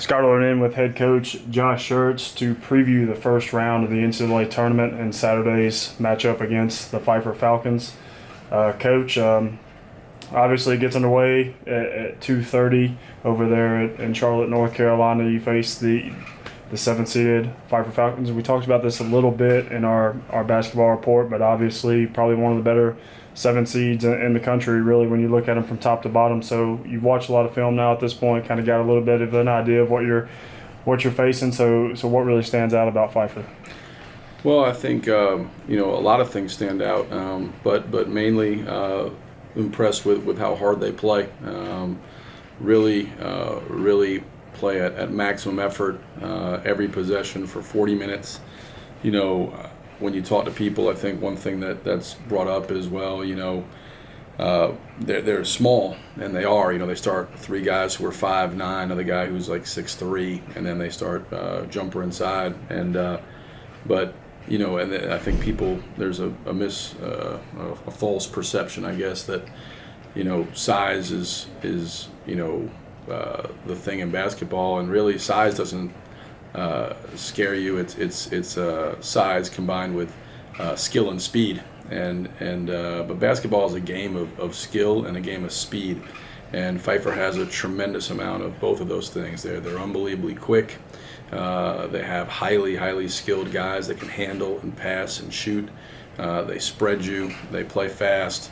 Skylar in with head coach Josh Schertz to preview the first round of the NCAA tournament and Saturday's matchup against the Pfeiffer Falcons. Coach, obviously it gets underway at 2:30 over there in Charlotte, North Carolina. You face the seventh-seeded Pfeiffer Falcons. We talked about this a little bit in our basketball report, but obviously probably one of the better seven seeds in the country, really, when you look at them from top to bottom. So you've watched a lot of film now at this point, kind of got a little bit of an idea of what you're facing. So what really stands out about Pfeiffer? Well, I think a lot of things stand out, but mainly impressed with how hard they play. Really play at maximum effort every possession for 40 minutes. When you talk to people, I think one thing that's brought up is, they're small, and they are. They start three guys who are 5'9", another guy who's like 6'3", and then they start jumper inside. And I think there's a false perception, I guess, that size is the thing in basketball, and really size doesn't scare you. It's size combined with skill and speed, but basketball is a game of skill and a game of speed, and Pfeiffer has a tremendous amount of both of those things. They're unbelievably quick. They have highly skilled guys that can handle and pass and shoot. They spread you. They play fast.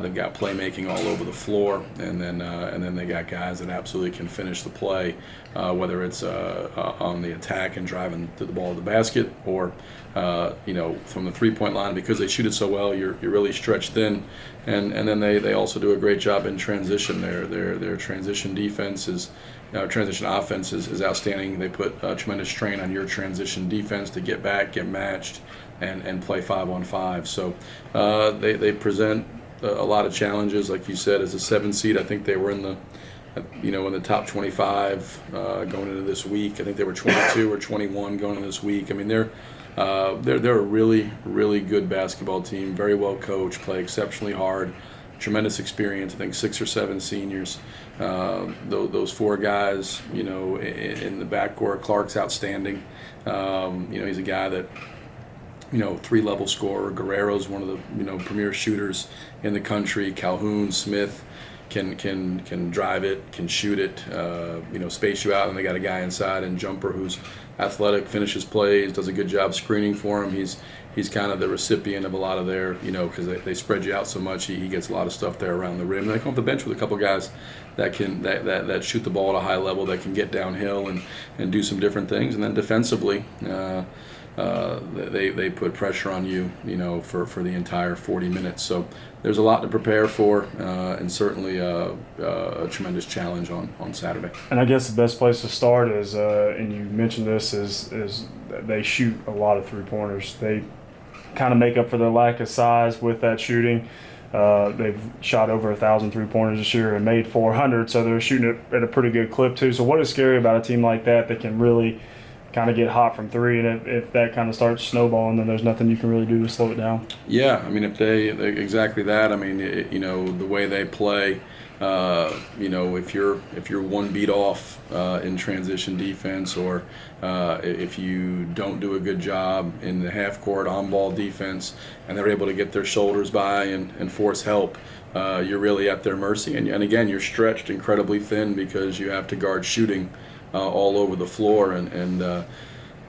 They've got playmaking all over the floor, and then they got guys that absolutely can finish the play, whether it's on the attack and driving to the ball to the basket, or from the three-point line. Because they shoot it so well, you're really stretched thin, and then they also do a great job in transition. Their transition defense is. Transition offense is outstanding. They put tremendous strain on your transition defense to get back, get matched, and play 5-on-5. So they present a lot of challenges. Like you said, as a 7 seed, I think they were in the top 25 going into this week. I think they were 22 or 21 going into this week. I mean, they're a really good basketball team, very well coached, play exceptionally hard, tremendous experience. I think 6 or 7 seniors. Those 4 guys, in the backcourt. Clark's outstanding. He's a guy that. 3-level scorer. Guerrero's one of the premier shooters in the country. Calhoun, Smith can drive it, can shoot it, space you out. And they got a guy inside and jumper who's athletic, finishes plays, does a good job screening for him. He's kind of the recipient of a lot of their, because they spread you out so much. He gets a lot of stuff there around the rim. And they come off the bench with a couple guys that can that shoot the ball at a high level, that can get downhill and do some different things. And then defensively. They put pressure on you, for the entire 40 minutes. So there's a lot to prepare for, and certainly a tremendous challenge on Saturday. And I guess the best place to start is, and you mentioned this, is they shoot a lot of three-pointers. They kind of make up for their lack of size with that shooting. They've shot over 1,000 three-pointers this year and made 400, so they're shooting it at a pretty good clip too. So what is scary about a team like that can really kind of get hot from three, and if that kind of starts snowballing, then there's nothing you can really do to slow it down? Yeah, I mean, if they exactly that. I mean, the way they play, if you're one beat off in transition defense, or if you don't do a good job in the half court on ball defense, and they're able to get their shoulders by and force help, you're really at their mercy. And again, you're stretched incredibly thin because you have to guard shooting all over the floor, and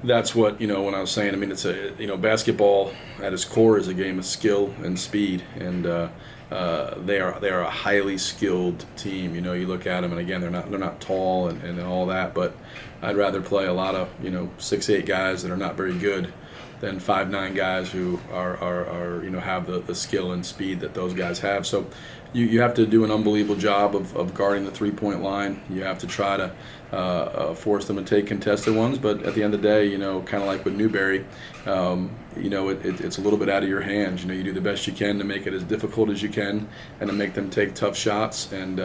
that's what, when I was saying, I mean, it's basketball at its core is a game of skill and speed, and they are a highly skilled team. You look at them, and again, they're not tall and all that, but I'd rather play a lot of 6'8" guys that are not very good than 5'9" guys who are have the skill and speed that those guys have. So you have to do an unbelievable job of guarding the three-point line. You have to try to force them to take contested ones, but at the end of the day, kind of like with Newberry, it's a little bit out of your hands. You do the best you can to make it as difficult as you can and to make them take tough shots. And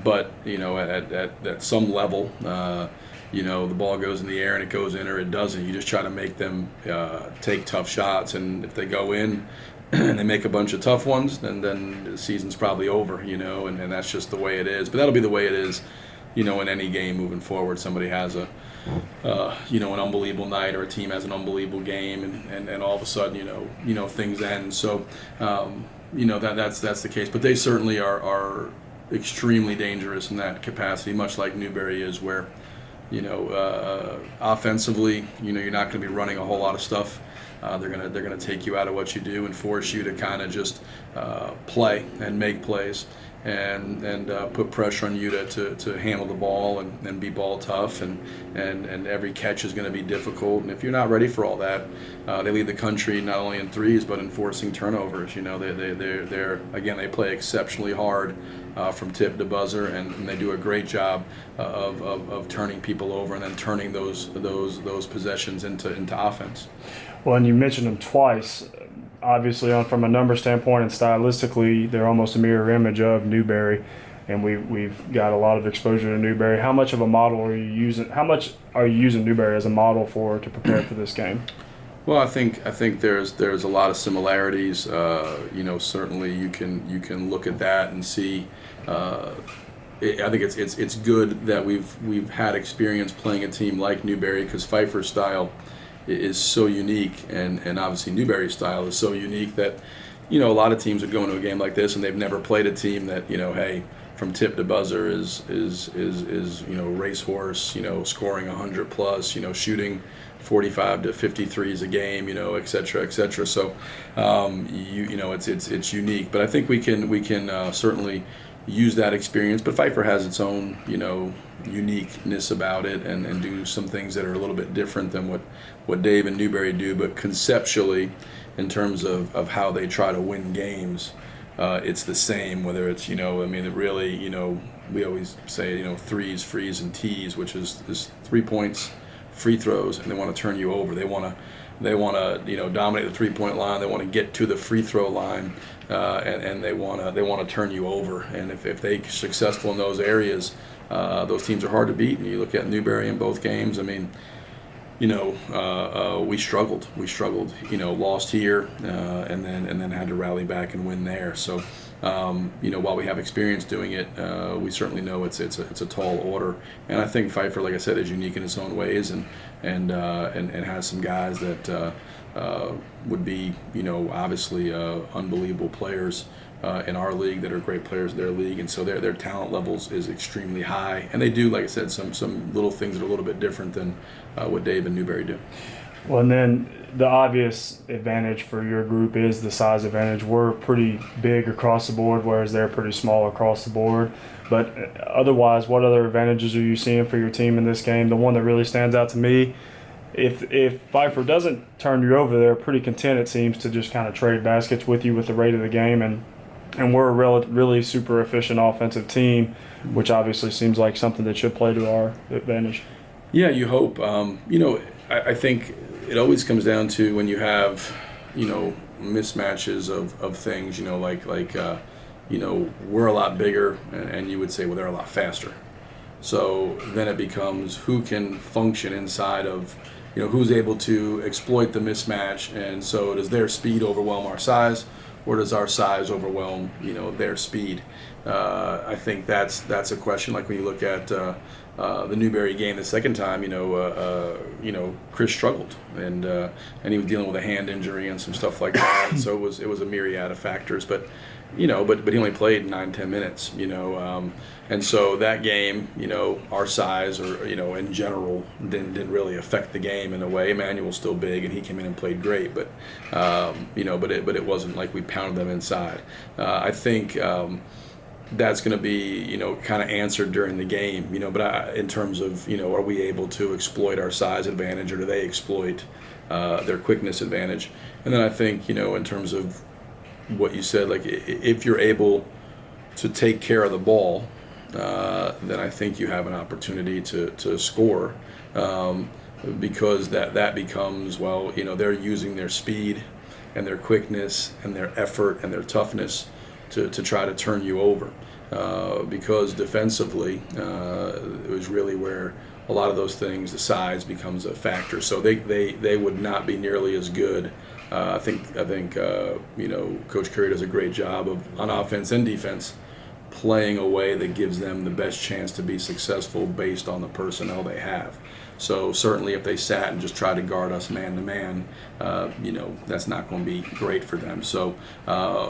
but at some level, the ball goes in the air and it goes in or it doesn't. You just try to make them take tough shots, and if they go in and they make a bunch of tough ones, then the season's probably over, and that's just the way it is. But that'll be the way it is, in any game moving forward, somebody has an unbelievable night, or a team has an unbelievable game, and all of a sudden, things end. So, that's the case. But they certainly are extremely dangerous in that capacity, much like Newberry is, where, offensively, you're not going to be running a whole lot of stuff. They're gonna take you out of what you do and force you to kind of just play and make plays and put pressure on you to handle the ball and be ball tough, and every catch is going to be difficult. And if you're not ready for all that, they lead the country not only in threes but in forcing turnovers. They play exceptionally hard from tip to buzzer, and they do a great job of turning people over and then turning those possessions into offense. Well, and you mentioned them twice. Obviously, from a number standpoint and stylistically, they're almost a mirror image of Newberry, and we've got a lot of exposure to Newberry. How much of a model are you using? How much are you using Newberry as a model to prepare for this game? Well, I think there's a lot of similarities. Certainly you can look at that and see. I think it's good that we've had experience playing a team like Newberry, because Pfeiffer's style is so unique, and obviously Newberry's style is so unique that a lot of teams would go into a game like this and they've never played a team that hey, from tip to buzzer is racehorse, scoring 100 plus, shooting 45 to 53s a game, et cetera, et cetera. So it's unique, but I think we can certainly use that experience. But Pfeiffer has its own uniqueness about it, and do some things that are a little bit different than what Dave and Newberry do. But conceptually, in terms of how they try to win games, it's the same. Whether it's we always say threes, frees, and tees, which is 3 points, free throws, and they want to turn you over. They want to dominate the 3-point line. They want to get to the free throw line, and they want to turn you over. And if they're successful in those areas, those teams are hard to beat. And you look at Newberry in both games. I mean, we struggled. Lost here, and then had to rally back and win there. So, while we have experience doing it, we certainly know it's a tall order. And I think Pfeiffer, like I said, is unique in its own ways, and has some guys that would be obviously unbelievable players in our league that are great players in their league, and so their talent levels is extremely high, and they do, like I said, some little things that are a little bit different than what Dave and Newberry do. Well, and then the obvious advantage for your group is the size advantage. We're pretty big across the board, whereas they're pretty small across the board. But otherwise, what other advantages are you seeing for your team in this game? The one that really stands out to me, if Pfeiffer doesn't turn you over, they're pretty content, it seems, to just kind of trade baskets with you with the rate of the game. And we're a really super efficient offensive team, which obviously seems like something that should play to our advantage. Yeah, you hope. I think it always comes down to when you have, mismatches of things, we're a lot bigger, and you would say, well, they're a lot faster. So then it becomes who can function inside of, who's able to exploit the mismatch. And so does their speed overwhelm our size, or does our size overwhelm, their speed? I think that's a question. Like when you look at the Newberry game the second time, Chris struggled, and he was dealing with a hand injury and some stuff like that. And so it was a myriad of factors, but he only played 9-10 minutes, and so that game, our size, or in general, didn't really affect the game in a way. Emmanuel's still big, and he came in and played great, but it wasn't like we pounded them inside. I think that's going to be kind of answered during the game, but in terms of are we able to exploit our size advantage, or do they exploit their quickness advantage? And then I think in terms of what you said, like if you're able to take care of the ball, then I think you have an opportunity to score, because that becomes, they're using their speed and their quickness and their effort and their toughness to try to turn you over, because defensively it was really where a lot of those things, the size becomes a factor. So they would not be nearly as good. I think Coach Curry does a great job on offense and defense playing a way that gives them the best chance to be successful based on the personnel they have. So certainly if they sat and just tried to guard us man to man, that's not going to be great for them. So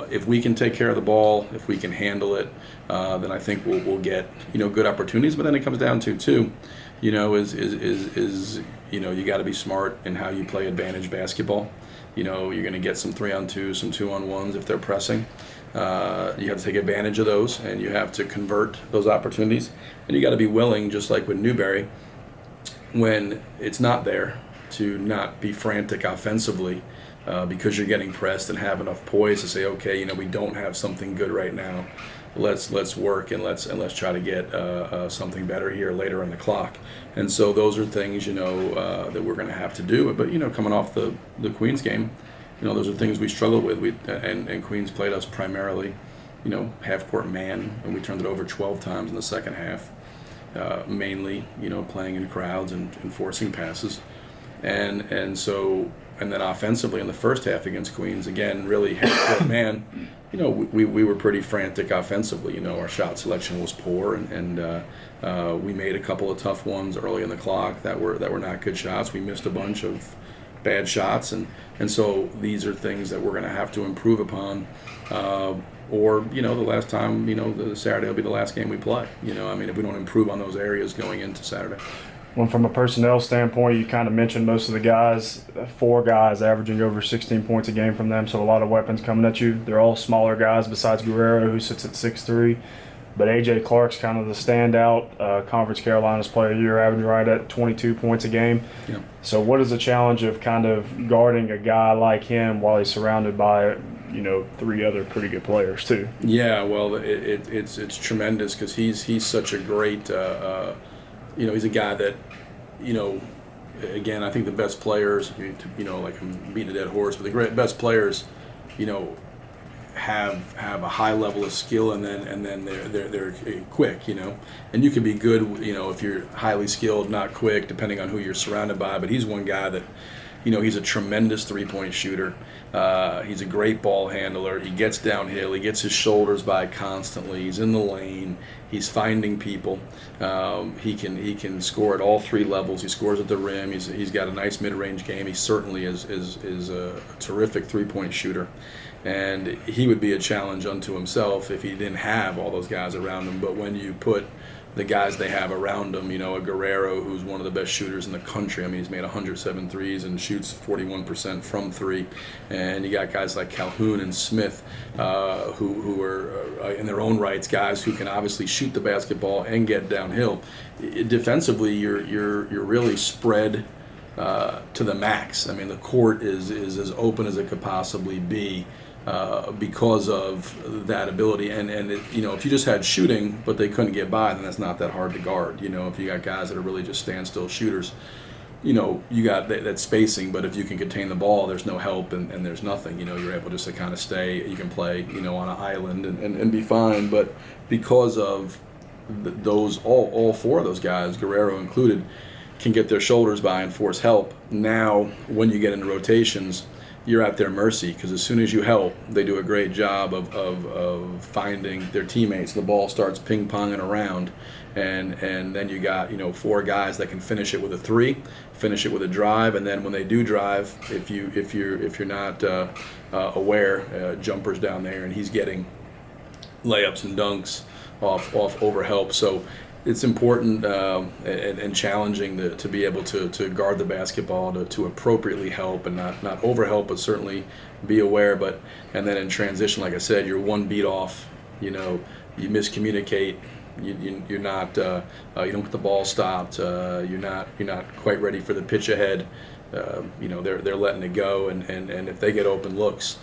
if we can take care of the ball, if we can handle it, then I think we'll get good opportunities. But then it comes down to too, you got to be smart in how you play advantage basketball. You're going to get some 3-on-2s, some 2-on-1s if they're pressing. You have to take advantage of those, and you have to convert those opportunities. And you got to be willing, just like with Newberry, when it's not there, to not be frantic offensively because you're getting pressed, and have enough poise to say, okay, we don't have something good right now. Let's work and let's try to get something better here later on the clock. And so those are things that we're going to have to do. But coming off the Queens game, those are things we struggled with. And Queens played us primarily, half court man, and we turned it over 12 times in the second half. Mainly, playing in crowds and forcing passes, and then offensively in the first half against Queens, again, really half-court man, we were pretty frantic offensively. Our shot selection was poor, and we made a couple of tough ones early in the clock that were not good shots. We missed a bunch of bad shots, and so these are things that we're going to have to improve upon. Or the last time, the Saturday will be the last game we play. If we don't improve on those areas going into Saturday. Well, from a personnel standpoint, you kind of mentioned most of the guys, 4 guys averaging over 16 points a game from them, so a lot of weapons coming at you. They're all smaller guys besides Guerrero, who sits at 6'3". But A.J. Clark's kind of the standout Conference Carolinas Player of the Year, averaging right at 22 points a game. Yep. So what is the challenge of kind of guarding a guy like him while he's surrounded by 3 other pretty good players too? Yeah, well, it's tremendous because he's such a great, he's a guy that, again, I think the best players, like I'm beating a dead horse, but the best players, have a high level of skill, and then they're quick, and you can be good, if you're highly skilled, not quick, depending on who you're surrounded by. But he's one guy that, he's a tremendous 3-point shooter. He's a great ball handler. He gets downhill. He gets his shoulders by constantly. He's in the lane. He's finding people. He can score at all 3 levels. He scores at the rim. He's got a nice mid-range game. He certainly is a terrific 3-point shooter. And he would be a challenge unto himself if he didn't have all those guys around him. But when you put the guys they have around him, a Guerrero, who's one of the best shooters in the country. He's made 107 threes and shoots 41% from 3. And you got guys like Calhoun and Smith, who are in their own rights guys who can obviously shoot the basketball and get downhill. Defensively, you're really spread to the max. The court is as open as it could possibly be. Because of that ability, and if you just had shooting but they couldn't get by, then that's not that hard to guard. If you got guys that are really just standstill shooters, you got that spacing, but if you can contain the ball, there's no help and there's nothing. You're able just to kind of stay. You can play on an island and be fine. But because of those all 4 of those guys, Guerrero included, can get their shoulders by and force help. Now when you get into rotations, you're at their mercy, because as soon as you help, they do a great job of finding their teammates. The ball starts ping-ponging around, and then you got 4 guys that can finish it with a 3, finish it with a drive, and then when they do drive, if you're not aware, jumpers down there, and he's getting layups and dunks off over help. So it's important and challenging to be able to guard the basketball, to appropriately help and not over help, but certainly be aware. And then in transition, like I said, you're 1 beat off. You miscommunicate. You're not. You don't get the ball stopped. You're not quite ready for the pitch ahead. They're letting it go, and if they get open looks,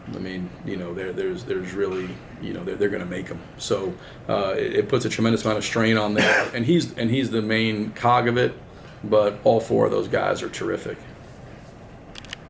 there's really, they're going to make them. So it puts a tremendous amount of strain on there, and he's the main cog of it. But all 4 of those guys are terrific.